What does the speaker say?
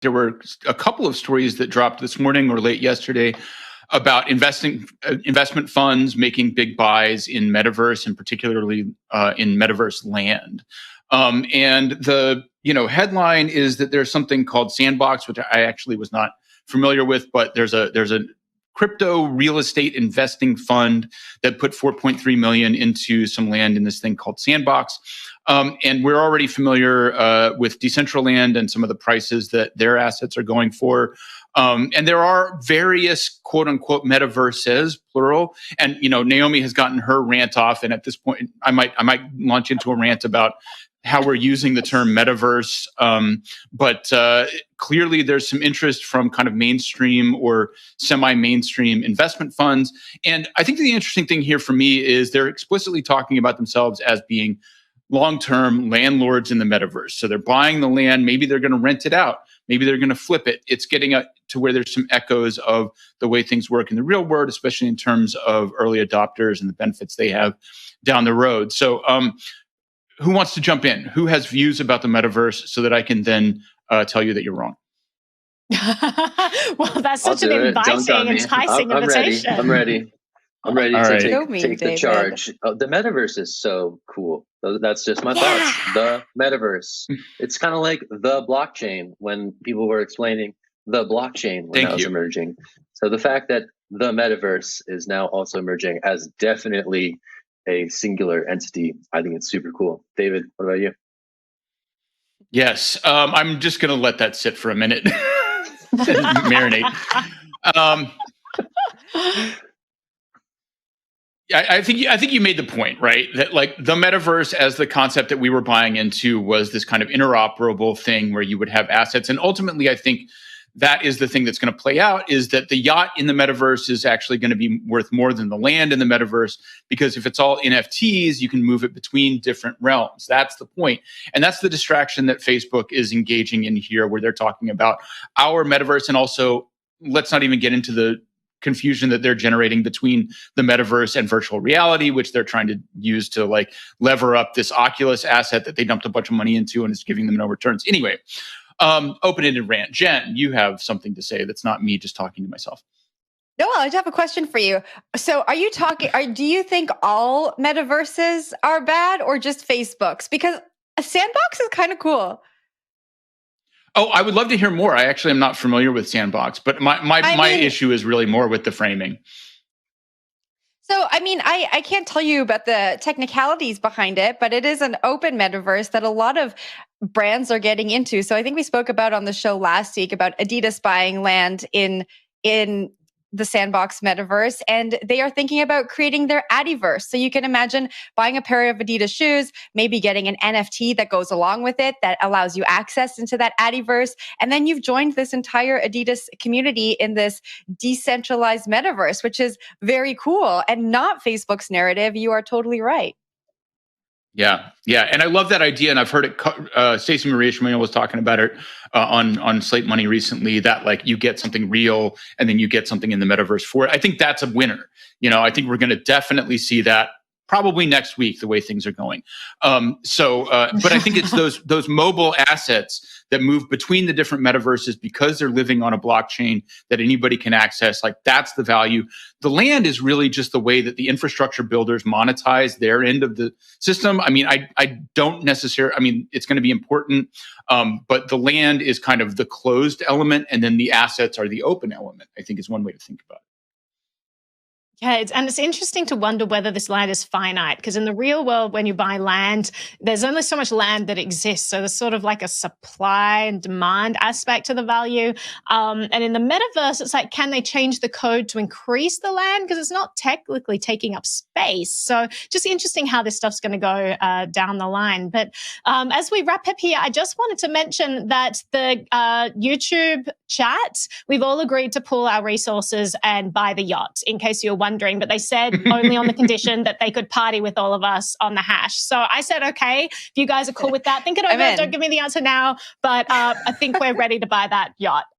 there were a couple of stories that dropped this morning or late yesterday about investment funds making big buys in Metaverse, and particularly in Metaverse land. And the headline is that there's something called Sandbox, which I actually was not familiar with, but there's a crypto real estate investing fund that put 4.3 million into some land in this thing called Sandbox. And we're already familiar with Decentraland and some of the prices that their assets are going for. And there are various quote unquote metaverses, plural. And, Naomi has gotten her rant off. And at this point, I might launch into a rant about how we're using the term metaverse. But clearly there's some interest from kind of mainstream or semi-mainstream investment funds. And I think the interesting thing here for me is they're explicitly talking about themselves as being long-term landlords in the metaverse. So they're buying the land. Maybe they're going to rent it out. Maybe they're going to flip it. It's getting to where there's some echoes of the way things work in the real world, especially in terms of early adopters and the benefits they have down the road. So who wants to jump in? Who has views about the metaverse so that I can then tell you that you're wrong? Well, that's such an inviting, enticing invitation. I'm ready. I'm ready All to right. take the charge. The metaverse is so cool. That's just my thoughts. The metaverse. It's kind of like the blockchain when people were explaining the blockchain when that was emerging. So the fact that the metaverse is now also emerging as definitely a singular entity, I think it's super cool. David, what about you? Yes. I'm just going to let that sit for a minute. Marinate. I think you made the point, right? That like the metaverse as the concept that we were buying into was this kind of interoperable thing where you would have assets. And ultimately, I think that is the thing that's going to play out, is that the yacht in the metaverse is actually going to be worth more than the land in the metaverse, because if it's all NFTs, you can move it between different realms. That's the point. And that's the distraction that Facebook is engaging in here, where they're talking about our metaverse. And also, let's not even get into the confusion that they're generating between the metaverse and virtual reality, which they're trying to use to like lever up this Oculus asset that they dumped a bunch of money into and it's giving them no returns. Anyway, open-ended rant. Jen, you have something to say that's not me just talking to myself. No, I have a question for you. So are you do you think all metaverses are bad or just Facebook's? Because a Sandbox is kind of cool. Oh, I would love to hear more. I actually am not familiar with Sandbox, but my issue is really more with the framing. So, I can't tell you about the technicalities behind it, but it is an open metaverse that a lot of brands are getting into. So I think we spoke about on the show last week about Adidas buying land in the Sandbox metaverse, and they are thinking about creating their Adiverse. So you can imagine buying a pair of Adidas shoes, maybe getting an NFT that goes along with it that allows you access into that Adiverse, and then you've joined this entire Adidas community in this decentralized metaverse, which is very cool and not Facebook's narrative. You are totally right. Yeah. And I love that idea. And I've heard it, Stacey Maria Shmuel was talking about it on Slate Money recently, that like you get something real and then you get something in the metaverse for it. I think that's a winner. I think we're going to definitely see that probably next week, the way things are going. But I think it's those mobile assets that move between the different metaverses because they're living on a blockchain that anybody can access. Like that's the value. The land is really just the way that the infrastructure builders monetize their end of the system. I don't necessarily, it's going to be important, but the land is kind of the closed element, and then the assets are the open element, I think is one way to think about it. Yeah, it's interesting to wonder whether this land is finite, because in the real world, when you buy land, there's only so much land that exists. So there's sort of like a supply and demand aspect to the value. And in the metaverse, it's like, can they change the code to increase the land? Because it's not technically taking up space. So just interesting how this stuff's going to go down the line. But as we wrap up here, I just wanted to mention that the YouTube chat, we've all agreed to pool our resources and buy the yacht, in case you're wondering, but they said only on the condition that they could party with all of us on the hash. So I said, okay, if you guys are cool with that, think it over. Don't give me the answer now, but I think we're ready to buy that yacht.